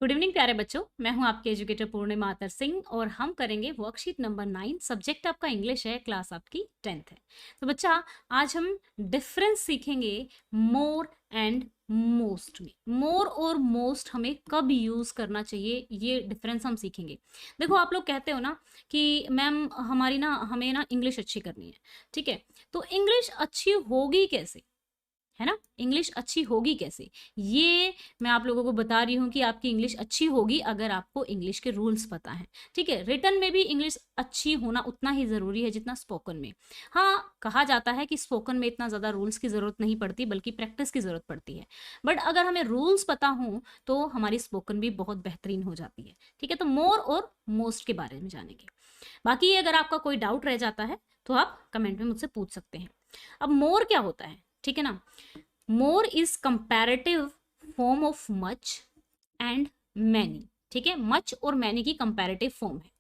Good evening प्यारे बच्चों, मैं हूं आपके एजुकेटर पूर्णिमा आतर सिंह और हम करेंगे वर्कशीट नंबर 9। सब्जेक्ट आपका इंग्लिश है, क्लास आपकी 10th है। तो बच्चा, आज हम डिफरेंस सीखेंगे मोर एंड मोस्ट में। मोर और मोस्ट हमें कब यूज करना चाहिए, ये डिफरेंस हम सीखेंगे। देखो, आप लोग कहते हो ना कि मैम हमें ना इंग्लिश अच्छी करनी है, ठीक है। तो इंग्लिश अच्छी होगी कैसे, है ना? इंग्लिश अच्छी होगी कैसे, ये मैं आप लोगों को बता रही हूँ कि आपकी इंग्लिश अच्छी होगी अगर आपको इंग्लिश के रूल्स पता है, ठीक है। रिटन में भी इंग्लिश अच्छी होना उतना ही जरूरी है जितना स्पोकन में। हाँ, कहा जाता है कि स्पोकन में इतना ज्यादा रूल्स की जरूरत नहीं पड़ती, बल्कि प्रैक्टिस की जरूरत पड़ती है। बट अगर हमें रूल्स पता हो तो हमारी स्पोकन भी बहुत बेहतरीन हो जाती है, ठीक है। तो मोर और मोस्ट के बारे में जानेंगे। बाकी अगर आपका कोई डाउट रह जाता है तो आप कमेंट में मुझसे पूछ सकते हैं। अब मोर क्या होता है, ठीक है ना? More is comparative form of much and many, ठीक है। मच और मैनी की कंपैरेटिव फॉर्म है।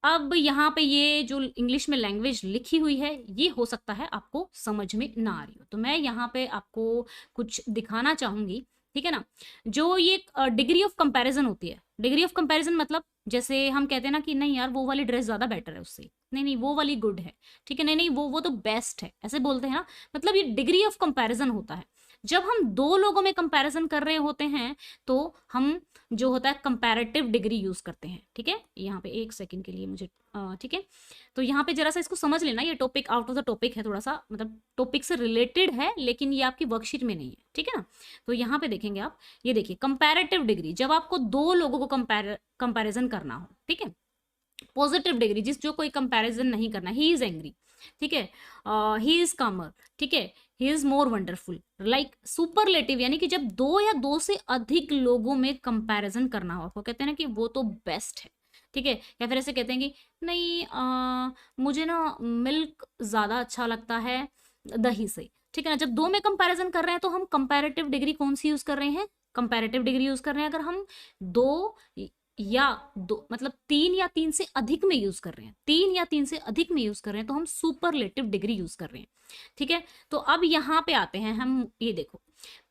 अब यहाँ पे ये जो इंग्लिश में लैंग्वेज लिखी हुई है, ये हो सकता है आपको समझ में ना आ रही हो, तो मैं यहाँ पे आपको कुछ दिखाना चाहूंगी, ठीक है ना। जो ये डिग्री ऑफ कंपैरिजन होती है, डिग्री ऑफ कंपैरिजन मतलब जैसे हम कहते हैं ना कि नहीं यार, वो वाली ड्रेस ज्यादा बेटर है उससे, नहीं नहीं वो वाली गुड है, ठीक है, नहीं नहीं वो तो बेस्ट है, ऐसे बोलते हैं ना। मतलब ये डिग्री ऑफ कंपैरिजन होता है। जब हम दो लोगों में कंपैरिजन कर रहे होते हैं तो हम जो होता है कंपैरेटिव डिग्री यूज करते हैं, ठीक है। यहाँ पे एक सेकंड के लिए मुझे ठीक है। तो यहाँ पे जरा सा इसको समझ लेना, ये topic out of the topic है, थोड़ा सा मतलब टॉपिक से रिलेटेड है, लेकिन ये आपकी वर्कशीट में नहीं है, ठीक है ना। तो यहाँ पे देखेंगे आप, ये देखिए कंपैरेटिव डिग्री, जब आपको दो लोगों को कंपैरिजन करना हो, ठीक है। पॉजिटिव डिग्री, जिस जो कोई कंपैरिजन नहीं करना, ही इज एंग्री, ठीक है, ही इज कामर, ठीक है, he is more wonderful. Like superlative, यानी कि जब दो या दो से अधिक लोगों में कंपैरिजन करना हो, आपको कहते हैं ना कि वो तो बेस्ट है, ठीक है। या फिर ऐसे कहते हैं कि नहीं मुझे ना मिल्क ज्यादा अच्छा लगता है दही से, ठीक है ना। जब दो में कंपैरिजन कर रहे हैं तो हम कंपैरेटिव डिग्री कौन सी यूज कर रहे हैं? कंपैरेटिव डिग्री यूज कर रहे हैं। अगर हम दो या दो मतलब तीन या तीन से अधिक में यूज कर रहे हैं, तीन या तीन से अधिक में यूज कर रहे हैं, तो हम सुपरलेटिव डिग्री यूज कर रहे हैं, ठीक है। तो अब यहाँ पे आते हैं हम, ये देखो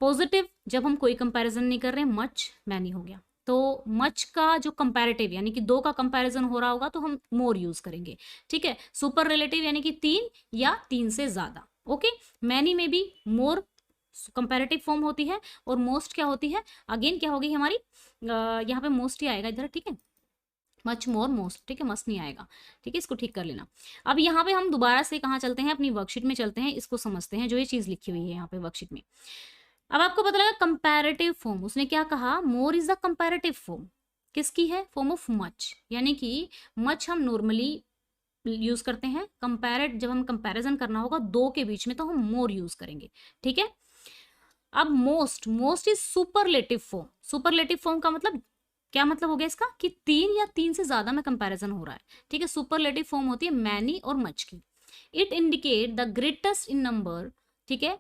पॉजिटिव, जब हम कोई कंपैरिजन नहीं कर रहे हैं, मच मैनी हो गया, तो मच का जो कंपैरेटिव यानी कि दो का कंपैरिजन हो रहा होगा तो हम मोर यूज करेंगे, ठीक है। सुपर रिलेटिव यानी कि तीन या तीन से ज्यादा, ओके। मैनी में भी मोर कंपैरेटिव फॉर्म होती है, और मोस्ट क्या होती है, अगेन क्या होगी हमारी, यहाँ पे मोस्ट ही आएगा इधर, ठीक है। मच मोर मोस्ट, ठीक है, मस्ट नहीं आएगा, ठीक है। इसको ठीक कर लेना। अब यहाँ पे हम दोबारा से कहाँ चलते हैं, अपनी वर्कशीट में चलते हैं, इसको समझते हैं जो ये चीज लिखी हुई है यहाँ पे वर्कशीट में। अब आपको पता लगा कंपैरेटिव फॉर्म, उसने क्या कहा, more is the comparative form, किसकी है? फॉर्म ऑफ मच, यानी कि मच हम नॉर्मली यूज करते हैं, कंपैरेट जब हम कंपैरिजन करना होगा दो के बीच में तो हम मोर यूज करेंगे, ठीक है। अब most, most is superlative form. Superlative form का मतलब क्या मतलब हो गया इसका, कि तीन या तीन से ज्यादा में कंपैरिजन हो रहा है, ठीक है। सुपरलेटिव फॉर्म होती है मैनी और मच की। It indicate the greatest in number, ठीक है।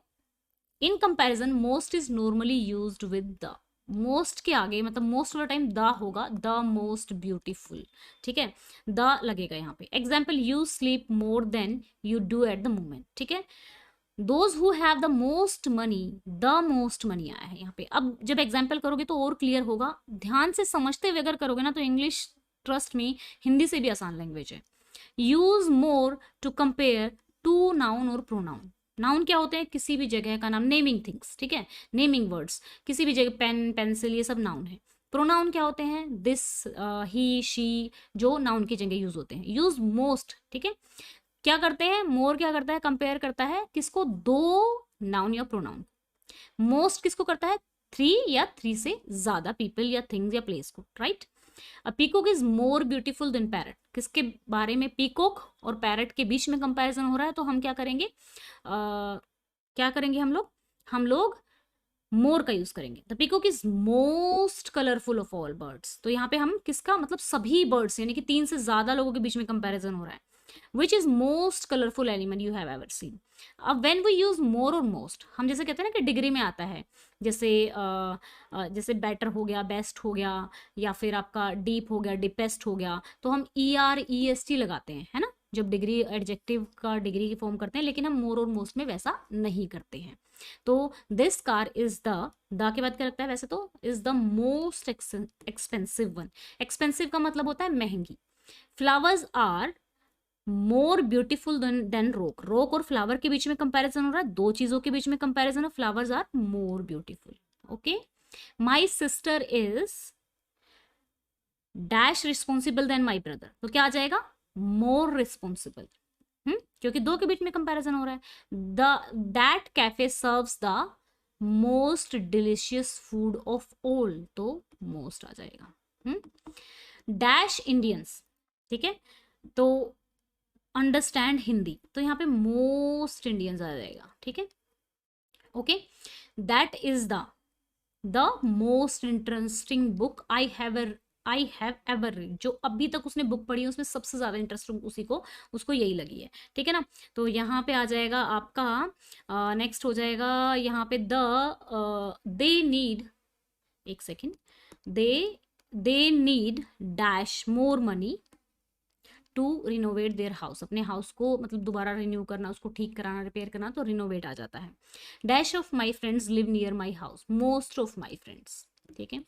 In comparison most is normally used with the, most के आगे मतलब मोस्ट वाला टाइम द होगा, द मोस्ट ब्यूटीफुल, ठीक है, द लगेगा यहाँ पे। Example, you sleep more than you do at the moment, ठीक है। Those who have the most money आया है यहाँ पे। अब जब एग्जाम्पल करोगे तो और क्लियर होगा, ध्यान से समझते हुए अगर करोगे ना तो इंग्लिश, ट्रस्ट में, हिंदी से भी आसान लैंग्वेज है। Use more to compare to noun और प्रोनाउन। नाउन क्या होते हैं? किसी भी जगह का नाम, नेमिंग थिंग्स, ठीक है, नेमिंग वर्ड्स, किसी भी जगह, पेन पेंसिल, ये सब नाउन है। प्रोनाउन क्या होते हैं? दिस, ही, शी, जो नाउन की जगह यूज होते हैं। यूज मोस्ट, ठीक है। क्या करते हैं? मोर क्या करता है? कंपेयर करता है किसको? दो नाउन या प्रोनाउन। मोस्ट किसको करता है? थ्री या थ्री से ज्यादा पीपल या थिंग्स या प्लेस को, right. A peacock is more beautiful then parrot, किसके बारे में? पीकॉक और पैरट के बीच में कंपैरिजन हो रहा है, तो हम क्या करेंगे, क्या करेंगे हम लोग मोर का यूज करेंगे। The peacock is most colourful of all birds, तो यहाँ पे हम किसका मतलब, सभी बर्ड्स, यानी कि तीन से ज्यादा लोगों के बीच में कंपैरिजन हो रहा है। Which is most colorful animal you have ever seen? अब when we use more और most, हम जैसे कहते हैं ना कि डिग्री में आता है, जैसे जैसे बेटर हो गया, बेस्ट हो गया, या फिर आपका डीप हो गया, डिपेस्ट हो गया, तो हम ER EST लगाते हैं, है ना। जब डिग्री एडजेक्टिव का डिग्री की फॉर्म करते हैं, लेकिन हम मोर और मोस्ट में वैसा नहीं करते हैं। तो दिस कार इज द के बाद क्या लगता है वैसे तो, is the most expensive one. Expensive का मतलब होता है महंगी। Flowers are more beautiful than rock. Rock और फ्लावर के बीच में कंपैरिजन हो रहा है, दो चीजों के बीच में कंपैरिजन है। Flowers are more beautiful. Okay, my sister is dash responsible than my brother, तो क्या आ जाएगा, मोर रिस्पॉन्सिबल। क्योंकि दो के बीच में कंपैरिजन हो रहा है। That cafe serves the most delicious food of all, तो मोस्ट आ जाएगा। डैश इंडियंस, ठीक है, तो अंडरस्टैंड हिंदी, तो यहाँ पे मोस्ट इंडियंस आ जाएगा। ठीक है, okay. That is the most interesting book I have ever read. जो अभी तक उसने बुक पढ़ी है उसमें सबसे ज्यादा इंटरेस्टिंग उसको यही लगी है। ठीक है ना, तो यहाँ पे आ जाएगा आपका नेक्स्ट हो जाएगा यहाँ पे दे नीड, एक second, they need dash more money to renovate their house. अपने हाउस को मतलब दोबारा रिन्यू करना, उसको ठीक कराना, रिपेयर करना, तो रिनोवेट आ जाता है। Dash of my friends live near my house, most of my friends. ठीक है,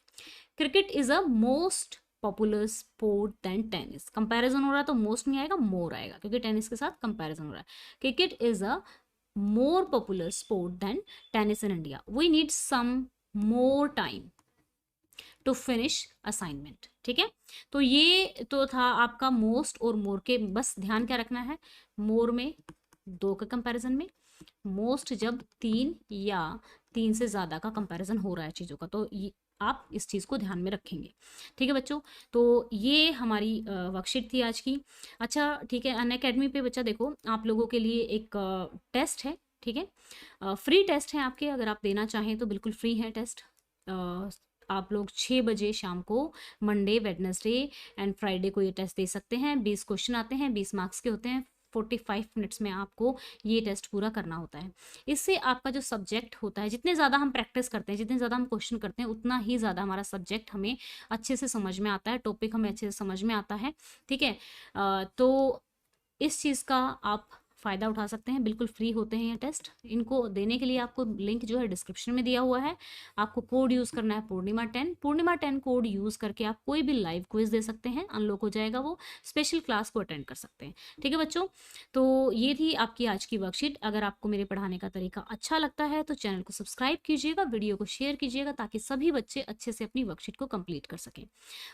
cricket is a most popular sport than tennis. Comparison हो रहा है तो मोस्ट नहीं आएगा, मोर आएगा, क्योंकि टेनिस के साथ कंपैरिजन हो रहा है। Cricket is a more popular sport than tennis in India. We need some more time to finish assignment. ठीक है, तो ये तो था आपका मोस्ट और मोर के, बस ध्यान क्या रखना है, मोर में दो के कंपैरिजन में, मोस्ट जब तीन या तीन से ज्यादा का कंपैरिजन हो रहा है चीजों का, तो ये आप इस चीज को ध्यान में रखेंगे। ठीक है बच्चों, तो ये हमारी वर्कशीट थी आज की। अच्छा ठीक है, अनअकैडमी पे बच्चा देखो आप लोगों के लिए एक टेस्ट है। ठीक है, फ्री टेस्ट है आपके, अगर आप देना चाहें तो बिल्कुल फ्री है टेस्ट। आप लोग 6 बजे शाम को मंडे, वेडनेसडे एंड फ्राइडे को ये टेस्ट दे सकते हैं। 20 क्वेश्चन आते हैं, 20 मार्क्स के होते हैं। 45 मिनट्स में आपको ये टेस्ट पूरा करना होता है। इससे आपका जो सब्जेक्ट होता है, जितने ज़्यादा हम प्रैक्टिस करते हैं, जितने ज़्यादा हम क्वेश्चन करते हैं, उतना ही ज़्यादा हमारा सब्जेक्ट हमें अच्छे से समझ में आता है, टॉपिक हमें अच्छे से समझ में आता है। ठीक है, तो इस चीज़ का आप फ़ायदा उठा सकते हैं, बिल्कुल फ्री होते हैं ये टेस्ट। इनको देने के लिए आपको लिंक जो है डिस्क्रिप्शन में दिया हुआ है। आपको कोड यूज़ करना है पूर्णिमा 10 कोड यूज़ करके आप कोई भी लाइव क्विज दे सकते हैं, अनलॉक हो जाएगा वो, स्पेशल क्लास को अटेंड कर सकते हैं। ठीक है बच्चों, तो ये थी आपकी आज की वर्कशीट। अगर आपको मेरे पढ़ाने का तरीका अच्छा लगता है तो चैनल को सब्सक्राइब कीजिएगा, वीडियो को शेयर कीजिएगा, ताकि सभी बच्चे अच्छे से अपनी वर्कशीट को कंप्लीट कर सकें।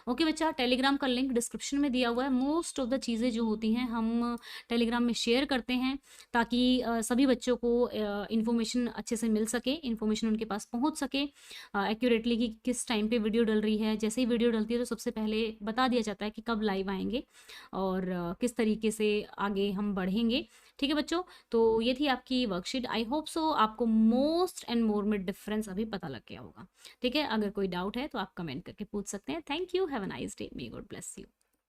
ओके बच्चा, टेलीग्राम का लिंक डिस्क्रिप्शन में दिया हुआ है। मोस्ट ऑफ द चीज़ें जो होती हैं हम टेलीग्राम में शेयर करते हैं, ताकि सभी बच्चों को इन्फॉर्मेशन अच्छे से मिल सके, इन्फॉर्मेशन उनके पास पहुंच सके एक्यूरेटली, कि किस टाइम पे वीडियो डल रही है। जैसे ही वीडियो डलती है तो सबसे पहले बता दिया जाता है कि कब लाइव आएंगे और किस तरीके से आगे हम बढ़ेंगे। ठीक है बच्चों, तो ये थी आपकी वर्कशीट। आई होप सो आपको मोस्ट एंड मोर में डिफरेंस अभी पता लग गया होगा। ठीक है, अगर कोई डाउट है तो आप कमेंट करके पूछ सकते हैं। Thank you, have a nice day, may God bless you.